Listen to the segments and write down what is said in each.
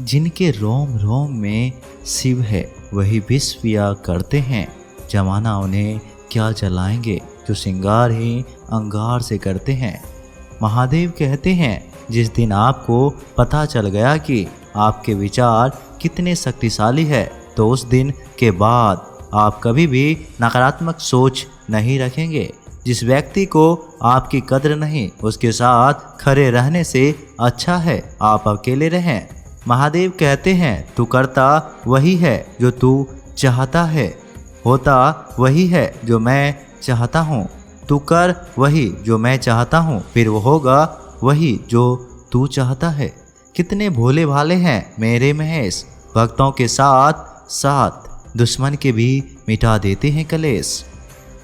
जिनके रोम रोम में शिव है वही विष पिया करते हैं। जमाना उन्हें क्या जलाएंगे जो श्रृंगार ही अंगार से करते हैं। महादेव कहते हैं जिस दिन आपको पता चल गया कि आपके विचार कितने शक्तिशाली है तो उस दिन के बाद आप कभी भी नकारात्मक सोच नहीं रखेंगे। जिस व्यक्ति को आपकी कद्र नहीं उसके साथ खड़े रहने से अच्छा है आप अकेले रहें। महादेव कहते हैं तू करता वही है जो तू चाहता है, होता वही है जो मैं चाहता हूँ। तू कर वही जो मैं चाहता हूँ, फिर वो होगा वही जो तू चाहता है। कितने भोले भाले हैं मेरे महेश, भक्तों के साथ साथ दुश्मन के भी मिटा देते हैं कलेश।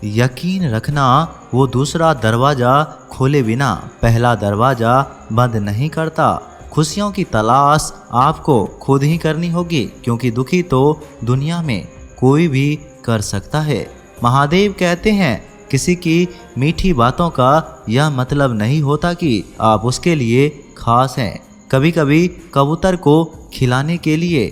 यकीन रखना वो दूसरा दरवाज़ा खोले बिना पहला दरवाज़ा बंद नहीं करता। खुशियों की तलाश आपको खुद ही करनी होगी, क्योंकि दुखी तो दुनिया में कोई भी कर सकता है। महादेव कहते हैं किसी की मीठी बातों का यह मतलब नहीं होता कि आप उसके लिए खास हैं। कभी कभी कबूतर को खिलाने के लिए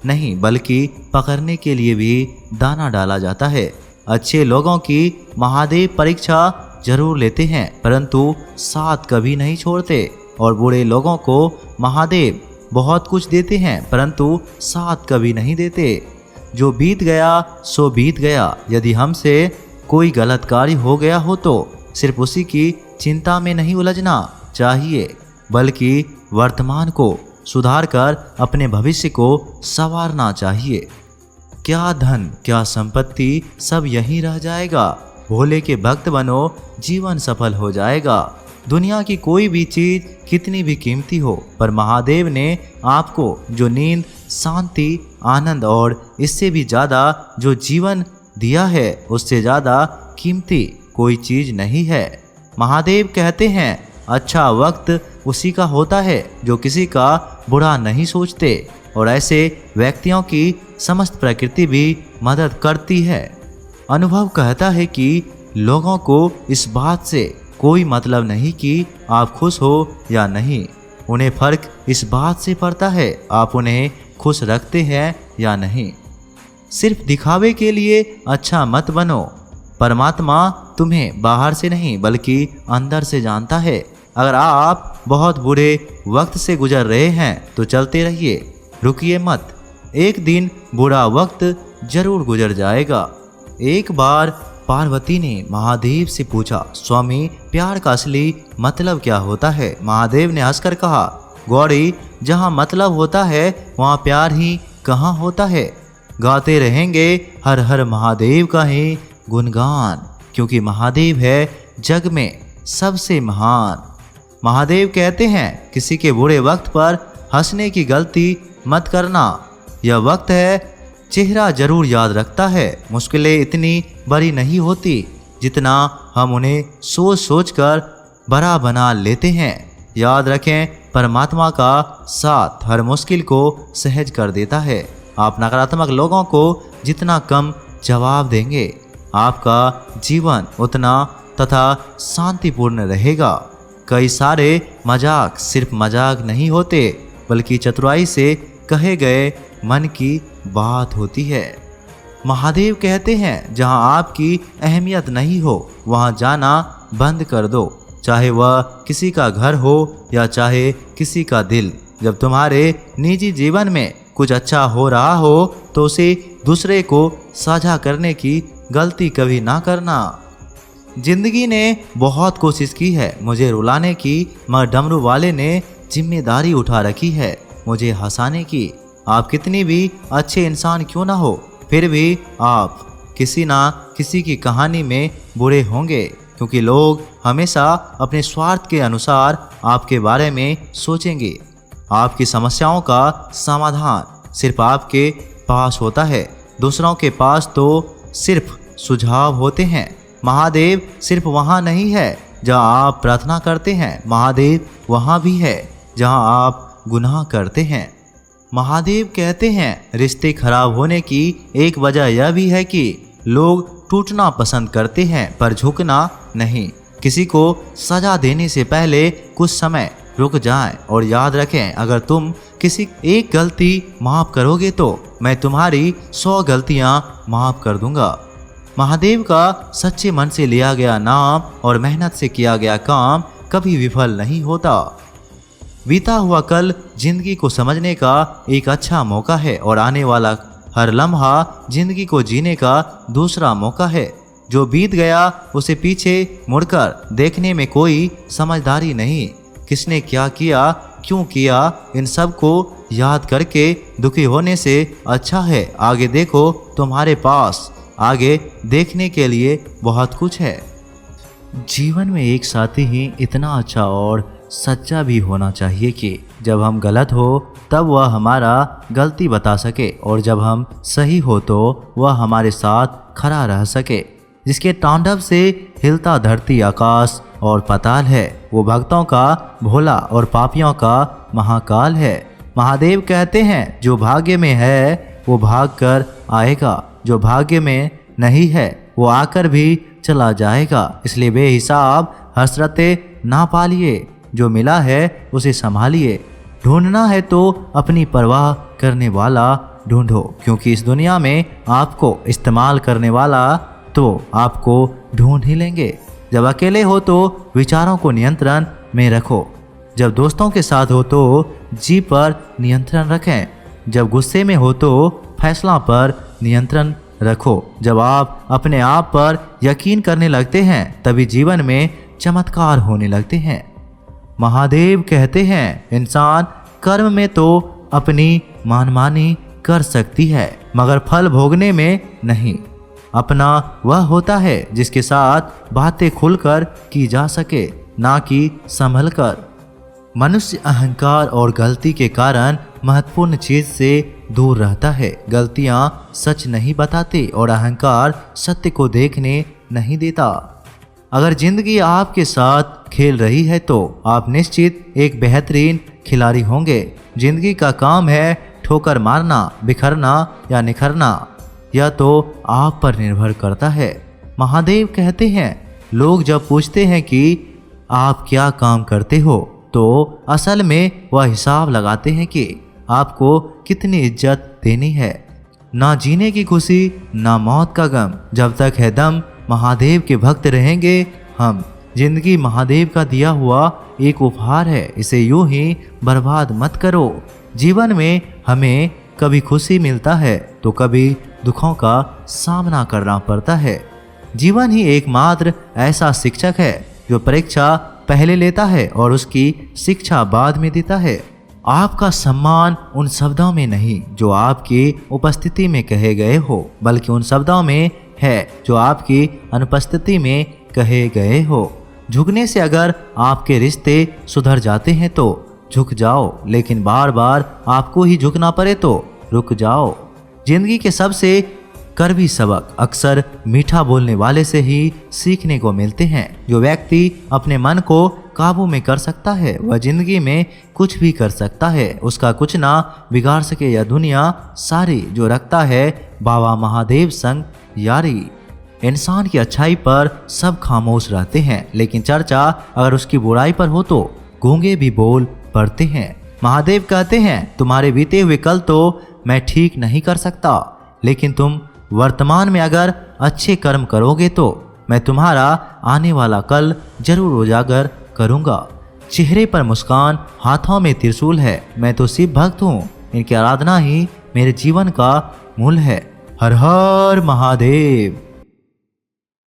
नहीं बल्कि पकड़ने के लिए भी दाना डाला जाता है। अच्छे लोगों की महादेव परीक्षा जरूर लेते हैं परंतु साथ कभी नहीं छोड़ते, और बुरे लोगों को महादेव बहुत कुछ देते हैं परंतु साथ कभी नहीं देते। जो बीत गया सो बीत गया। यदि हमसे कोई गलत कार्य हो गया हो तो सिर्फ उसी की चिंता में नहीं उलझना चाहिए, बल्कि वर्तमान को सुधार कर अपने भविष्य को संवारना चाहिए। क्या धन क्या संपत्ति सब यहीं रह जाएगा। भोले के भक्त बनो, जीवन सफल हो जाएगा। दुनिया की कोई भी चीज कितनी भी कीमती हो, पर महादेव ने आपको जो नींद, शांति, आनंद और इससे भी ज़्यादा जो जीवन दिया है उससे ज़्यादा कीमती कोई चीज़ नहीं है। महादेव कहते हैं अच्छा वक्त उसी का होता है जो किसी का बुरा नहीं सोचते, और ऐसे व्यक्तियों की समस्त प्रकृति भी मदद करती है। अनुभव कहता है कि लोगों को इस बात से कोई मतलब नहीं कि आप खुश हो या नहीं, उन्हें फर्क इस बात से पड़ता है आप उन्हें खुश रखते हैं या नहीं। सिर्फ दिखावे के लिए अच्छा मत बनो। परमात्मा तुम्हें बाहर से नहीं बल्कि अंदर से जानता है। अगर आप बहुत बुरे वक्त से गुजर रहे हैं तो चलते रहिए, रुकिए मत। एक दिन बुरा वक्त जरूर गुजर जाएगा। एक बार पार्वती ने महादेव से पूछा स्वामी प्यार का असली मतलब क्या होता है। महादेव ने हंसकर कहा गौरी जहाँ मतलब होता है वहाँ प्यार ही कहाँ होता है। गाते रहेंगे हर हर महादेव का ही गुणगान, क्योंकि महादेव है जग में सबसे महान। महादेव कहते हैं किसी के बुरे वक्त पर हंसने की गलती मत करना। यह वक्त है चेहरा जरूर याद रखता है। मुश्किलें इतनी बड़ी नहीं होती जितना हम उन्हें सोच सोच कर बड़ा बना लेते हैं। याद रखें परमात्मा का साथ हर मुश्किल को सहज कर देता है। आप नकारात्मक लोगों को जितना कम जवाब देंगे आपका जीवन उतना तथा शांतिपूर्ण रहेगा। कई सारे मजाक सिर्फ मजाक नहीं होते बल्कि चतुराई से कहे गए मन की बात होती है। महादेव कहते हैं जहां आपकी अहमियत नहीं हो वहां जाना बंद कर दो, चाहे वह किसी का घर हो या चाहे किसी का दिल। जब तुम्हारे निजी जीवन में कुछ अच्छा हो रहा हो तो उसे दूसरे को साझा करने की गलती कभी ना करना। जिंदगी ने बहुत कोशिश की है मुझे रुलाने की, मगर डमरू वाले ने जिम्मेदारी उठा रखी है मुझे हंसाने की। आप कितनी भी अच्छे इंसान क्यों ना हो फिर भी आप किसी ना किसी की कहानी में बुरे होंगे, क्योंकि लोग हमेशा अपने स्वार्थ के अनुसार आपके बारे में सोचेंगे। आपकी समस्याओं का समाधान सिर्फ आपके पास होता है, दूसरों के पास तो सिर्फ सुझाव होते हैं। महादेव सिर्फ वहाँ नहीं है जहाँ आप प्रार्थना करते हैं, महादेव वहाँ भी है जहाँ आप गुनाह करते हैं। महादेव कहते हैं रिश्ते खराब होने की एक वजह यह भी है कि लोग टूटना पसंद करते हैं पर झुकना नहीं। किसी को सजा देने से पहले कुछ समय रुक जाएं और याद रखें, अगर तुम किसी एक गलती माफ करोगे तो मैं तुम्हारी 100 गलतियां माफ कर दूंगा। महादेव का सच्चे मन से लिया गया नाम और मेहनत से किया गया काम कभी विफल नहीं होता। बीता हुआ कल जिंदगी को समझने का एक अच्छा मौका है और आने वाला हर लम्हा जिंदगी को जीने का दूसरा मौका है। जो बीत गया उसे पीछे मुड़कर देखने में कोई समझदारी नहीं। किसने क्या किया, क्यों किया, इन सब को याद करके दुखी होने से अच्छा है आगे देखो, तुम्हारे पास आगे देखने के लिए बहुत कुछ है। जीवन में एक साथी ही इतना अच्छा और सच्चा भी होना चाहिए कि जब हम गलत हो तब वह हमारा गलती बता सके और जब हम सही हो तो वह हमारे साथ खड़ा रह सके। जिसके तांडव से हिलता धरती आकाश और पाताल है, वो भक्तों का भोला और पापियों का महाकाल है। महादेव कहते हैं जो भाग्य में है वो भाग कर आएगा, जो भाग्य में नहीं है वो आकर भी चला जाएगा। इसलिए बेहिसाब हसरतें ना पालिए, जो मिला है उसे संभालिए। ढूंढना है तो अपनी परवाह करने वाला ढूंढो, क्योंकि इस दुनिया में आपको इस्तेमाल करने वाला तो आपको ढूंढ ही लेंगे। जब अकेले हो तो विचारों को नियंत्रण में रखो, जब दोस्तों के साथ हो तो जी पर नियंत्रण रखें, जब गुस्से में हो तो फैसला पर नियंत्रण रखो। जब आप अपने आप पर यकीन करने लगते हैं तभी जीवन में चमत्कार होने लगते हैं। महादेव कहते हैं इंसान कर्म में तो अपनी मनमानी कर सकती है मगर फल भोगने में नहीं। अपना वह होता है जिसके साथ बातें खुलकर की जा सके, ना कि संभल कर। मनुष्य अहंकार और गलती के कारण महत्वपूर्ण चीज से दूर रहता है। गलतियां सच नहीं बताते और अहंकार सत्य को देखने नहीं देता। अगर जिंदगी आपके साथ खेल रही है तो आप निश्चित एक बेहतरीन खिलाड़ी होंगे। जिंदगी का काम है ठोकर मारना, बिखरना या निखरना, यह तो आप पर निर्भर करता है। महादेव कहते हैं लोग जब पूछते हैं कि आप क्या काम करते हो तो असल में वह हिसाब लगाते हैं कि आपको कितनी इज्जत देनी है। ना जीने की खुशी ना मौत का गम, जब तक है दम महादेव के भक्त रहेंगे हम। जिंदगी महादेव का दिया हुआ एक उपहार है, इसे यूं ही बर्बाद मत करो। जीवन में हमें कभी खुशी मिलता है तो कभी दुखों का सामना करना पड़ता है। जीवन ही एकमात्र ऐसा शिक्षक है जो परीक्षा पहले लेता है और उसकी शिक्षा बाद में देता है। आपका सम्मान उन शब्दों में नहीं जो आपकी उपस्थिति में कहे गए हो, बल्कि उन शब्दों में है जो आपकी अनुपस्थिति में कहे गए हो। झुकने से अगर आपके रिश्ते सुधर जाते हैं तो झुक जाओ, लेकिन बार बार आपको ही झुकना पड़े तो रुक जाओ। जिंदगी के सबसे कड़वी सबक अक्सर मीठा बोलने वाले से ही सीखने को मिलते हैं। जो व्यक्ति अपने मन को काबू में कर सकता है वह जिंदगी में कुछ भी कर सकता है, उसका कुछ ना बिगाड़ सके यह दुनिया सारी। जो रखता है बाबा महादेव संग यारी। इंसान की अच्छाई पर सब खामोश रहते हैं, लेकिन चर्चा अगर उसकी बुराई पर हो तो गूंगे भी बोल पड़ते हैं। महादेव कहते हैं तुम्हारे बीते हुए कल तो मैं ठीक नहीं कर सकता, लेकिन तुम वर्तमान में अगर अच्छे कर्म करोगे तो मैं तुम्हारा आने वाला कल जरूर उजागर करूंगा। चेहरे पर मुस्कान, हाथों में त्रिशूल है। मैं तो शिव भक्त हूँ, इनकी आराधना ही मेरे जीवन का मूल है। हर हर महादेव।